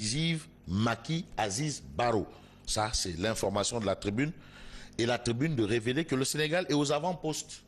décisive Macky Aziz Barrow. Ça, c'est l'information de la tribune. Et la tribune de révéler que le Sénégal est aux avant-postes.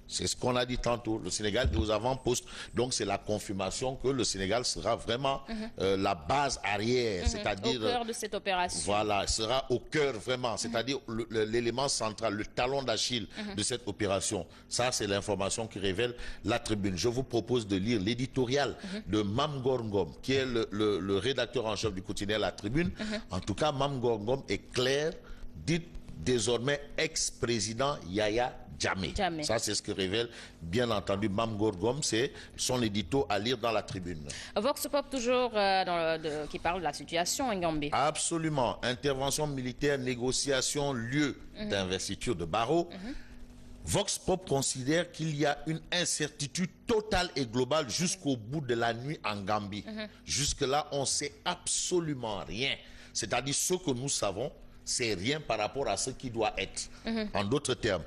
C'est ce qu'on a dit tantôt. Le Sénégal est aux avant-postes. Donc, c'est la confirmation que le Sénégal sera vraiment la base arrière. C'est-à-dire... Au cœur de cette opération. Voilà, sera au cœur vraiment. C'est-à-dire l'élément central, le talon d'Achille de cette opération. Ça, c'est l'information qui révèle la tribune. Je vous propose de lire l'éditorial de Mam Gorngom, qui est le rédacteur en chef du quotidien La Tribune. En tout cas, Mam Gorngom est clair, dit désormais ex-président Yaya Jammeh. Ça, c'est ce que révèle, bien entendu, Mam Gorngom. C'est son édito à lire dans La Tribune. Vox Pop, toujours qui parle de la situation en Gambie. Absolument. Intervention militaire, négociation, lieu d'investiture de Barrow. Vox Pop considère qu'il y a une incertitude totale et globale jusqu'au bout de la nuit en Gambie. Jusque-là, on ne sait absolument rien. C'est-à-dire ce que nous savons, c'est rien par rapport à ce qui doit être. En d'autres termes,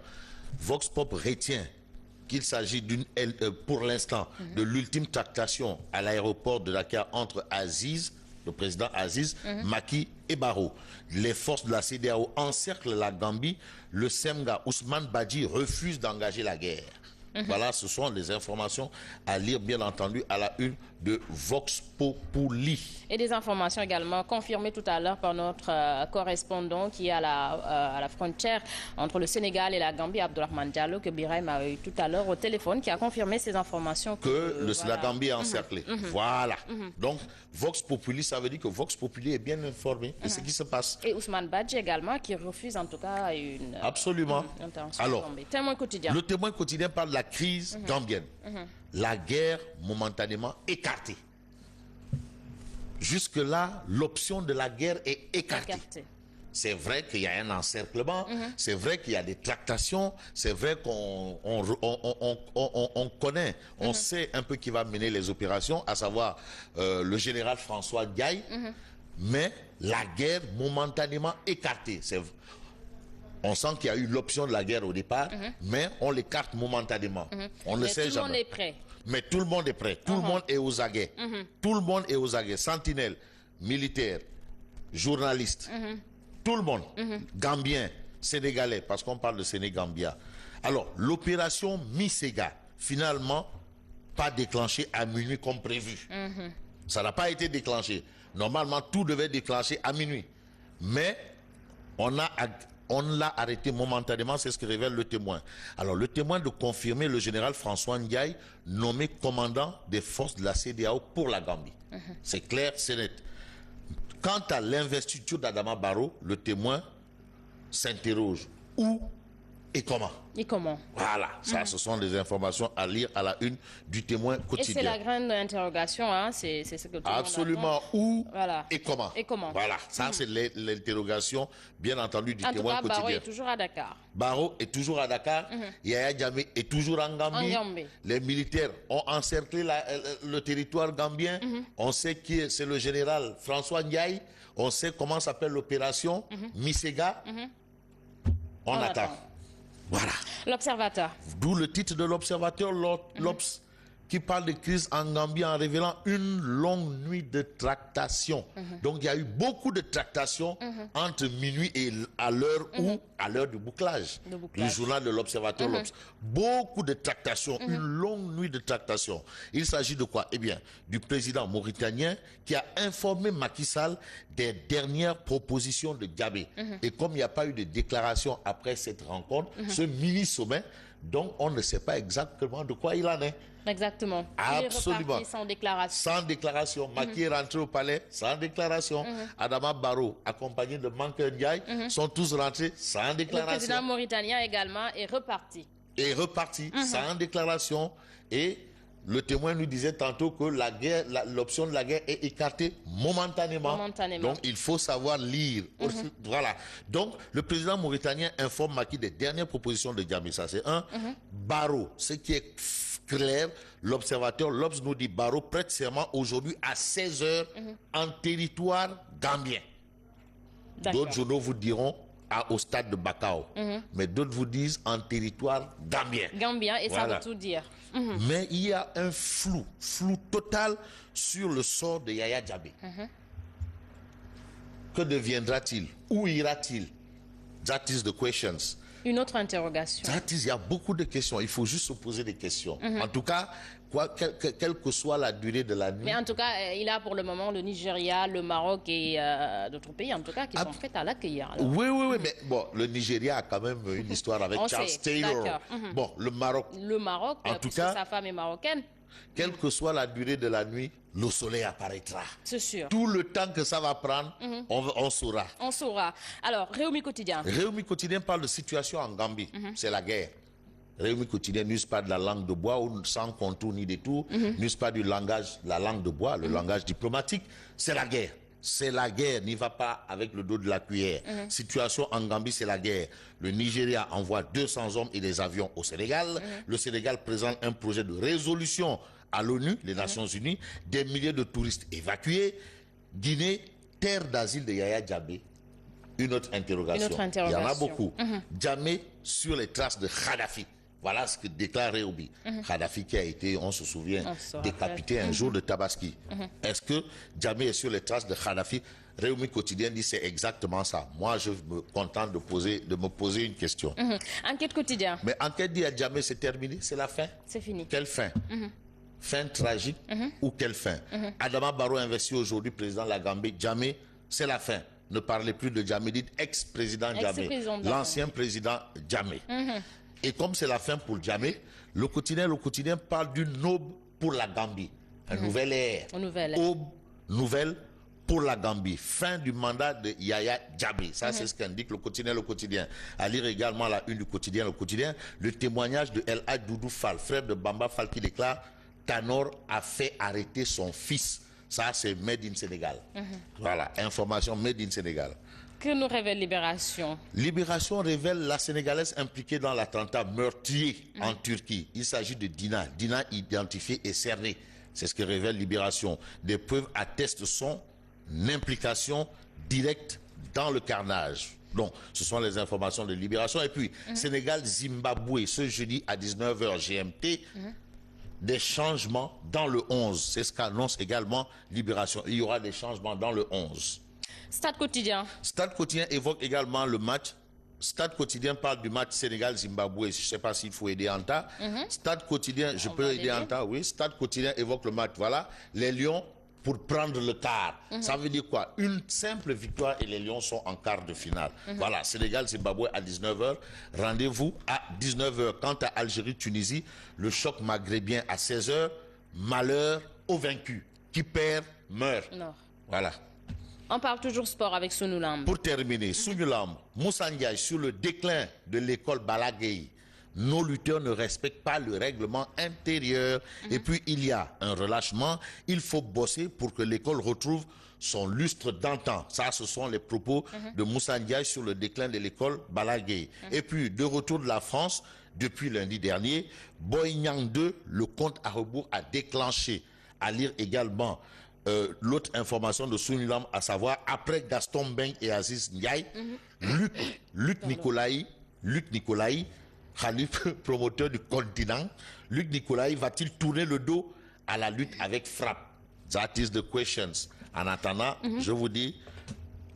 Vox Pop retient qu'il s'agit pour l'instant de l'ultime tractation à l'aéroport de Dakar entre Aziz, le président Aziz, Macky et Barrow. Les forces de la CEDEAO encerclent la Gambie. Le Semga Ousmane Badji refuse d'engager la guerre. Voilà, ce sont les informations à lire, bien entendu, à la une de Vox Populi. Et des informations également confirmées tout à l'heure par notre correspondant qui est à la frontière entre le Sénégal et la Gambie, Abdourahmane Diallo, que Birahim a eu tout à l'heure au téléphone, qui a confirmé ces informations. Que la Gambie est encerclée. Voilà. Donc, Vox Populi, ça veut dire que Vox Populi est bien informé de ce qui se passe. Et Ousmane Badji également, qui refuse en tout cas une Absolument. intervention. Alors, Témoin quotidien. Le Témoin quotidien parle de la crise gambienne. La guerre momentanément écartée. Jusque-là, l'option de la guerre est écartée. C'est vrai qu'il y a un encerclement, c'est vrai qu'il y a des tractations, c'est vrai qu'on connaît, on sait un peu qui va mener les opérations, à savoir le général François Ndiaye, mais la guerre momentanément écartée. On sent qu'il y a eu l'option de la guerre au départ, mais on l'écarte momentanément. On ne sait jamais. Tout le monde est prêt. Mais tout le monde est prêt. Tout le monde est aux aguets. Tout le monde est aux aguets. Sentinelles, militaires, journalistes, tout le monde. Gambiens, Sénégalais, parce qu'on parle de Sénégambia. Alors, l'opération Misega, finalement, pas déclenchée à minuit comme prévu. Ça n'a pas été déclenché. Normalement, tout devait déclencher à minuit. Mais on l'a arrêté momentanément, c'est ce que révèle le Témoin. Alors, le Témoin de confirmer le général François Ndiaye, nommé commandant des forces de la CEDEAO pour la Gambie. C'est clair, c'est net. Quant à l'investiture d'Adama Barrow, le Témoin s'interroge. Où et comment? Et comment? Voilà, ça, ce sont des informations à lire à la une du Témoin quotidien. Et c'est la grande interrogation, hein? C'est ce que tout le monde absolument. attend. Où voilà. Et comment? Et comment? Voilà, ça c'est l'interrogation, bien entendu, du Témoin quotidien. Barrow est toujours à Dakar. Barrow est toujours à Dakar. Yaya Jammeh est toujours en Gambie. Les militaires ont encerclé le territoire gambien. On sait qui c'est le général François Ndiaye. On sait comment s'appelle l'opération Misega. On attend. Voilà. L'Observateur. D'où le titre de l'Observateur, l'Obs, qui parle de crise en Gambie en révélant une longue nuit de tractation. Donc il y a eu beaucoup de tractations entre minuit et à l'heure où, à l'heure du bouclage. Le journal de l'Observateur, l'Obs. Beaucoup de tractations, une longue nuit de tractations. Il s'agit de quoi? Eh bien, du président mauritanien qui a informé Macky Sall des dernières propositions de Jammeh. Et comme il n'y a pas eu de déclaration après cette rencontre, ce mini-sommet, donc on ne sait pas exactement de quoi il en est. Exactement. Absolument. Il est reparti sans déclaration. Sans déclaration. Macky est rentré au palais sans déclaration. Adama Barrow, accompagné de Mankeur Ndiaye, sont tous rentrés sans déclaration. Le président mauritanien également est reparti. Sans déclaration. Et le Témoin nous disait tantôt que l'option de la guerre est écartée momentanément. Donc, il faut savoir lire. Voilà. Donc, le président mauritanien informe Macky des dernières propositions de Jammeh. Ça, c'est un. Barrow, ce qui est clair, l'Observateur, l'Obs nous dit Barrow prête serment aujourd'hui à 16h en territoire gambien. D'autres journaux vous diront au stade de Bakau. Mais d'autres vous disent en territoire gambien. Et ça veut tout dire. Mais il y a un flou total sur le sort de Yaya Jammeh. Que deviendra-t-il? Où ira-t-il? That is the questions. Une autre interrogation. Il y a beaucoup de questions. Il faut juste se poser des questions. En tout cas, quelle que soit la durée de la nuit. Mais en tout cas, il a pour le moment le Nigeria, le Maroc et d'autres pays, en tout cas, qui sont prêts à l'accueillir. Oui, mais bon, le Nigeria a quand même une histoire avec Charles Taylor. Bon, le Maroc. Le Maroc, en tout cas, sa femme est marocaine. Quelle que soit la durée de la nuit, le soleil apparaîtra. C'est sûr. Tout le temps que ça va prendre, on saura. On saura. Alors, Réumi Quotidien. Réumi Quotidien parle de situation en Gambie. C'est la guerre. Réumi Quotidien n'use pas de la langue de bois ou sans contour ni détour, n'use pas du langage, la langue de bois, le langage diplomatique. C'est la guerre. C'est la guerre, n'y va pas avec le dos de la cuillère. Situation en Gambie, c'est la guerre. Le Nigeria envoie 200 hommes et des avions au Sénégal. Le Sénégal présente un projet de résolution à l'ONU, les Nations Unies. Des milliers de touristes évacués. Guinée, terre d'asile de Yaya Jammeh. Une autre interrogation. Il y en a beaucoup. Jammeh sur les traces de Kadhafi. Voilà ce que déclare Réumi. Kadhafi qui a été, on se souvient, décapité un jour de Tabaski. Est-ce que Jammeh est sur les traces de Kadhafi? Réumi Quotidien dit c'est exactement ça. Moi, je me contente de me poser une question. Enquête Quotidien. Mais Enquête dit à Jammeh, c'est terminé, c'est la fin. C'est fini. Quelle fin? Fin tragique ou quelle fin? Adama Barrow investi aujourd'hui président de la Gambie. Jammeh, c'est la fin. Ne parlez plus de Jammeh, dites ex-président Jammeh. L'ancien président Jammeh. Et comme c'est la fin pour Jammeh, le quotidien parle d'une aube pour la Gambie. Une nouvelle ère. Aube nouvelle pour la Gambie. Fin du mandat de Yaya Jammeh. Ça, c'est ce qu'indique le quotidien. À lire également la une du quotidien, le témoignage de El Hadj Doudou Fall, frère de Bamba Fall, qui déclare Tanor a fait arrêter son fils. Ça, c'est Made in Sénégal. Voilà, information Made in Sénégal. Que nous révèle Libération? Libération révèle la Sénégalaise impliquée dans l'attentat meurtrier en Turquie. Il s'agit de Dina. Dina identifiée et cernée. C'est ce que révèle Libération. Des preuves attestent son implication directe dans le carnage. Donc, ce sont les informations de Libération. Et puis, Sénégal-Zimbabwe, ce jeudi à 19h GMT, des changements dans le 11. C'est ce qu'annonce également Libération. Il y aura des changements dans le 11. Stade Quotidien. Stade Quotidien évoque également le match. Stade Quotidien parle du match Sénégal-Zimbabwe. Je ne sais pas s'il faut aider Anta. Stade Quotidien, je peux aider Anta, oui. Stade Quotidien évoque le match. Voilà, les Lions pour prendre le quart. Ça veut dire quoi? Une simple victoire et les Lions sont en quart de finale. Voilà, Sénégal-Zimbabwe à 19h. Rendez-vous à 19h. Quant à Algérie-Tunisie, le choc maghrébien à 16h. Malheur aux vaincus. Qui perd, meurt. Non. Voilà. On parle toujours sport avec Sunulam. Pour terminer, Sunulam, Moussa Ndiaye sur le déclin de l'école Balagueye. Nos lutteurs ne respectent pas le règlement intérieur. Et puis, il y a un relâchement. Il faut bosser pour que l'école retrouve son lustre d'antan. Ça, ce sont les propos de Moussa Ndiaye sur le déclin de l'école Balagueye. Et puis, de retour de la France, depuis lundi dernier, Boy Niang 2, le compte à rebours a déclenché. À lire également l'autre information de Sunulam, à savoir, après Gaston Beng et Aziz Ndiaye, Luc Nicolaï, Khalif, promoteur du continent, Luc Nicolaï va-t-il tourner le dos à la lutte avec frappe? That is the questions. En attendant, je vous dis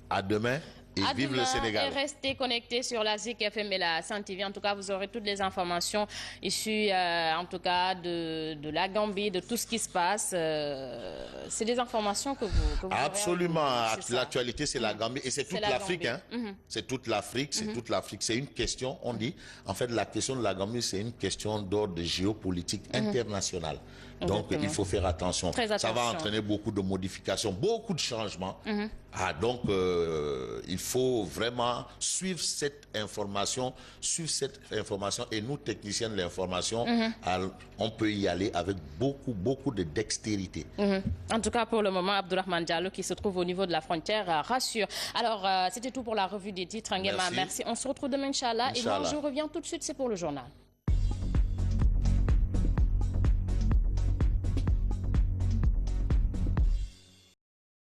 à demain. Et vive le Sénégal. Et restez connectés sur la Zik FM et la Sen TV. En tout cas, vous aurez toutes les informations issues, en tout cas, de la Gambie, de tout ce qui se passe. C'est des informations que vous absolument. L'actualité, c'est la Gambie. Et c'est toute l'Afrique. Hein. C'est toute l'Afrique. C'est toute l'Afrique. C'est une question, on dit, en fait, la question de la Gambie, c'est une question d'ordre géopolitique international. Donc, il faut faire attention. Ça va entraîner beaucoup de modifications, beaucoup de changements. Donc, il faut vraiment suivre cette information, et nous, techniciens de l'information, on peut y aller avec beaucoup de dextérité. En tout cas, pour le moment, Abdourahmane Diallo, qui se trouve au niveau de la frontière, rassure. Alors, c'était tout pour la revue des titres. Merci. On se retrouve demain, Inch'Allah. Et moi, je reviens tout de suite, c'est pour le journal.